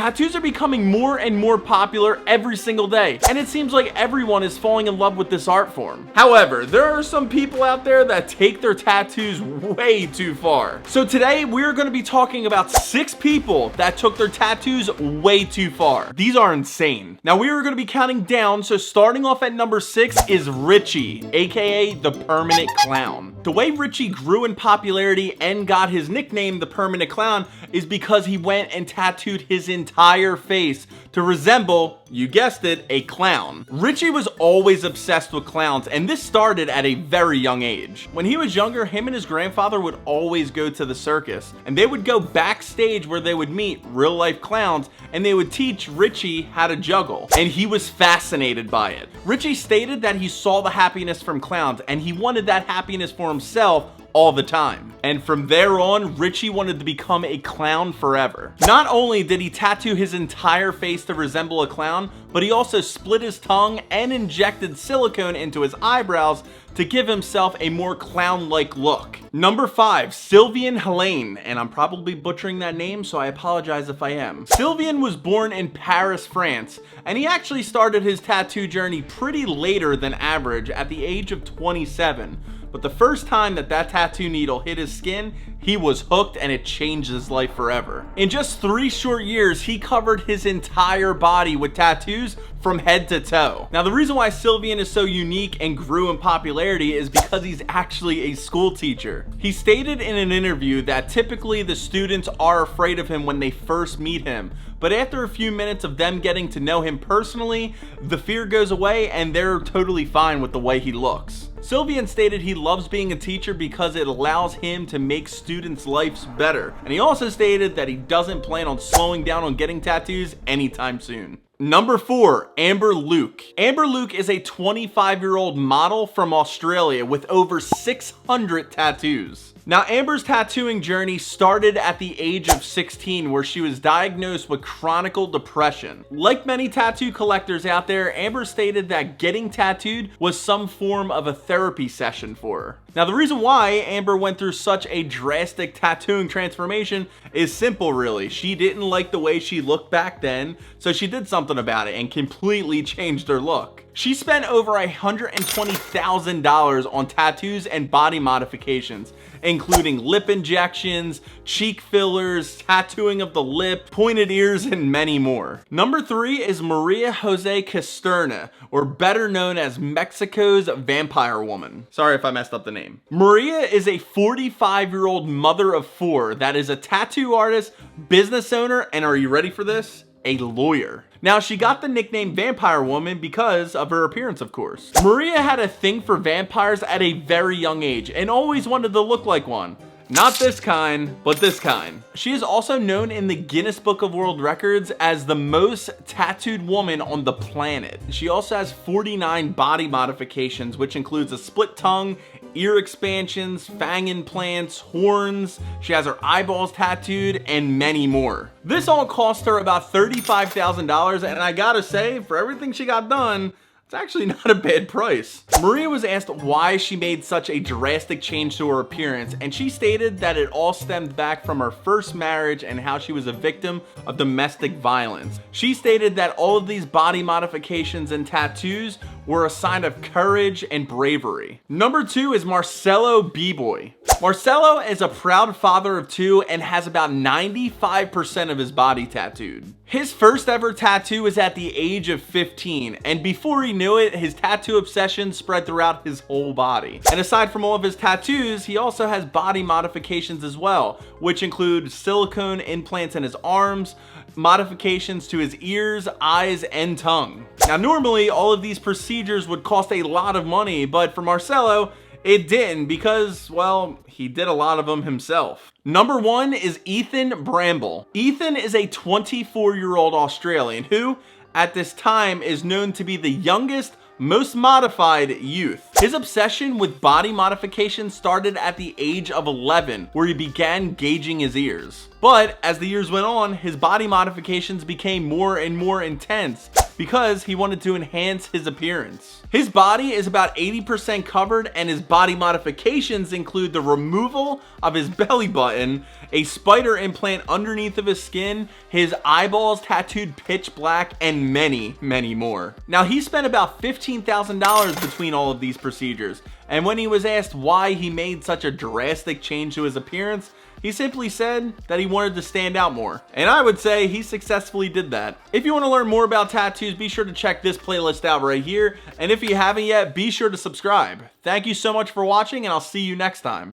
Tattoos are becoming more and more popular every single day, and it seems like everyone is falling in love with this art form. However, there are some people out there that take their tattoos way too far. So today we're going to be talking about 6 people that took their tattoos way too far. These are insane. Now we are going to be counting down, so starting off at number 6 is Richie, aka the Permanent Clown. The way Richie grew in popularity and got his nickname the Permanent Clown is because he went and tattooed his entire face to resemble, you guessed it, a clown. Richie was always obsessed with clowns, and this started at a very young age. When he was younger, him and his grandfather would always go to the circus, and they would go backstage where they would meet real life clowns, and they would teach Richie how to juggle, and he was fascinated by it. Richie stated that he saw the happiness from clowns, and he wanted that happiness for himself all the time. And from there on, Richie wanted to become a clown forever. Not only did he tattoo his entire face to resemble a clown, but he also split his tongue and injected silicone into his eyebrows to give himself a more clown-like look. Number 5, Sylvian Helene, and I'm probably butchering that name, so I apologize if I am. Sylvian was born in Paris, France, and he actually started his tattoo journey pretty later than average at the age of 27. But the first time that tattoo needle hit his skin, he was hooked, and it changed his life forever. In just 3 short years, he covered his entire body with tattoos from head to toe. Now, the reason why Sylvian is so unique and grew in popularity is because he's actually a school teacher. He stated in an interview that typically the students are afraid of him when they first meet him, but after a few minutes of them getting to know him personally, the fear goes away and they're totally fine with the way he looks. Sylvian stated he loves being a teacher because it allows him to make students' lives better. And he also stated that he doesn't plan on slowing down on getting tattoos anytime soon. Number 4, Amber Luke. Amber Luke is a 25-year-old model from Australia with over 600 tattoos. Now, Amber's tattooing journey started at the age of 16, where she was diagnosed with chronic depression. Like many tattoo collectors out there, Amber stated that getting tattooed was some form of a therapy session for her. Now, the reason why Amber went through such a drastic tattooing transformation is simple, really. She didn't like the way she looked back then, so she did something about it and completely changed her look. She spent over $120,000 on tattoos and body modifications, including lip injections, cheek fillers, tattooing of the lip, pointed ears, and many more. Number 3 is Maria Jose Casterna, or better known as Mexico's Vampire Woman. Sorry if I messed up the name. Maria is a 45-year-old mother of 4 that is a tattoo artist, business owner, and are you ready for this? A lawyer. Now, she got the nickname Vampire Woman because of her appearance, of course. Maria had a thing for vampires at a very young age and always wanted to look like one. Not this kind, but this kind. She is also known in the Guinness Book of World Records as the most tattooed woman on the planet. She also has 49 body modifications, which includes a split tongue, ear expansions, fang implants, horns. She has her eyeballs tattooed, and many more. This all cost her about $35,000, and I gotta say, for everything she got done, it's actually not a bad price. Maria was asked why she made such a drastic change to her appearance, and she stated that it all stemmed back from her first marriage and how she was a victim of domestic violence. She stated that all of these body modifications and tattoos were a sign of courage and bravery. Number 2 is Marcelo Bboy. Marcelo is a proud father of 2 and has about 95% of his body tattooed. His first ever tattoo was at the age of 15, and before he knew it, his tattoo obsession spread throughout his whole body. And aside from all of his tattoos, he also has body modifications as well, which include silicone implants in his arms, modifications to his ears, eyes, and tongue. Now, normally all of these procedures would cost a lot of money, but for Marcelo, it didn't because, well, he did a lot of them himself. Number 1 is Ethan Bramble. Ethan is a 24-year-old Australian who, at this time, is known to be the youngest, most modified youth. His obsession with body modification started at the age of 11, where he began gauging his ears. But as the years went on, his body modifications became more and more intense, because he wanted to enhance his appearance. His body is about 80% covered, and his body modifications include the removal of his belly button, a spider implant underneath of his skin, his eyeballs tattooed pitch black, and many, many more. Now, he spent about $15,000 between all of these procedures, and when he was asked why he made such a drastic change to his appearance, he simply said that he wanted to stand out more. And I would say he successfully did that. If you want to learn more about tattoos, be sure to check this playlist out right here. And if you haven't yet, be sure to subscribe. Thank you so much for watching, and I'll see you next time.